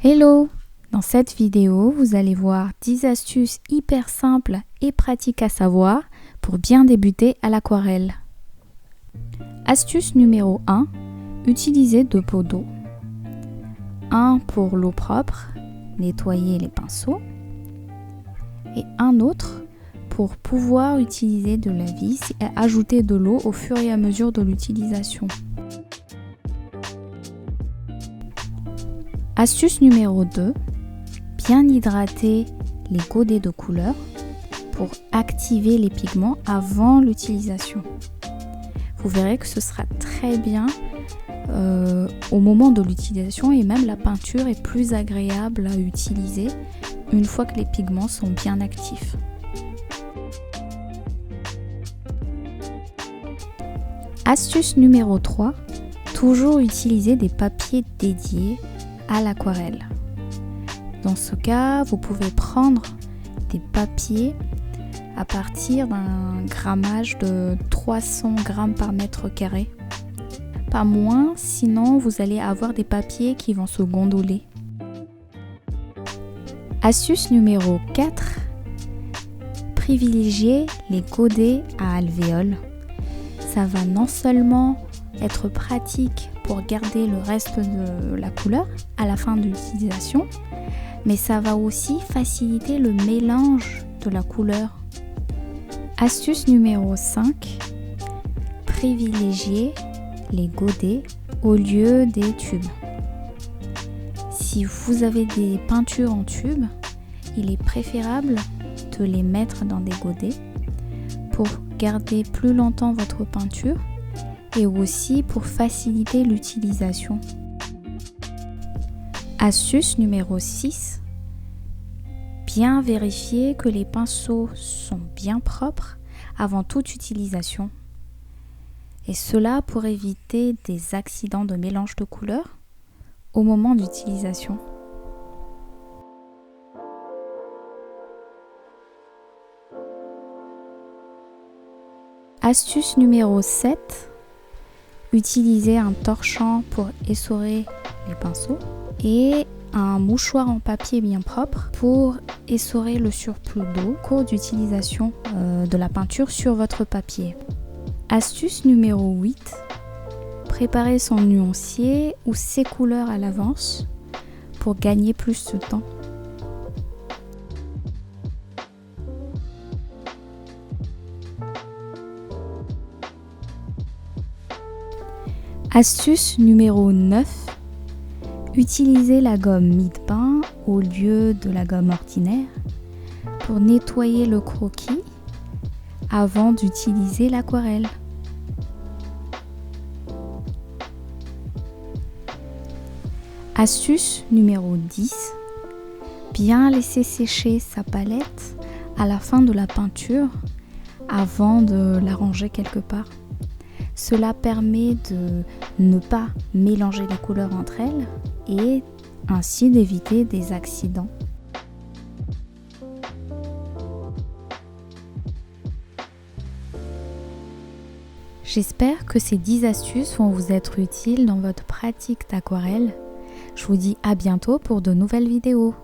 Hello! Dans cette vidéo, vous allez voir 10 astuces hyper simples et pratiques à savoir pour bien débuter à l'aquarelle. Astuce numéro 1, utilisez 2 pots d'eau. Un pour l'eau propre, nettoyer les pinceaux, et un autre pour pouvoir utiliser de la vis et ajouter de l'eau au fur et à mesure de l'utilisation. Astuce numéro 2, bien hydrater les godets de couleur pour activer les pigments avant l'utilisation. Vous verrez que ce sera très bien au moment de l'utilisation et même la peinture est plus agréable à utiliser une fois que les pigments sont bien actifs. Astuce numéro 3, toujours utiliser des papiers dédiés à l'aquarelle. Dans ce cas, vous pouvez prendre des papiers à partir d'un grammage de 300 grammes par mètre carré. Pas moins, sinon vous allez avoir des papiers qui vont se gondoler. Astuce numéro 4, privilégiez les godets à alvéoles. Ça va non seulement être pratique pour garder le reste de la couleur à la fin de l'utilisation, mais ça va aussi faciliter le mélange de la couleur. Astuce numéro 5, privilégiez les godets au lieu des tubes. Si vous avez des peintures en tube, il est préférable de les mettre dans des godets pour garder plus longtemps votre peinture et aussi pour faciliter l'utilisation. Astuce numéro 6, bien vérifier que les pinceaux sont bien propres avant toute utilisation. Et cela pour éviter des accidents de mélange de couleurs au moment d'utilisation. Astuce numéro 7, utilisez un torchon pour essorer les pinceaux et un mouchoir en papier bien propre pour essorer le surplus d'eau au cours d'utilisation de la peinture sur votre papier. Astuce numéro 8, préparez son nuancier ou ses couleurs à l'avance pour gagner plus de temps. Astuce numéro 9, utilisez la gomme mie-de-bain au lieu de la gomme ordinaire pour nettoyer le croquis avant d'utiliser l'aquarelle. Astuce numéro 10, bien laisser sécher sa palette à la fin de la peinture avant de la ranger quelque part. Cela permet de ne pas mélanger les couleurs entre elles et ainsi d'éviter des accidents. J'espère que ces 10 astuces vont vous être utiles dans votre pratique d'aquarelle. Je vous dis à bientôt pour de nouvelles vidéos.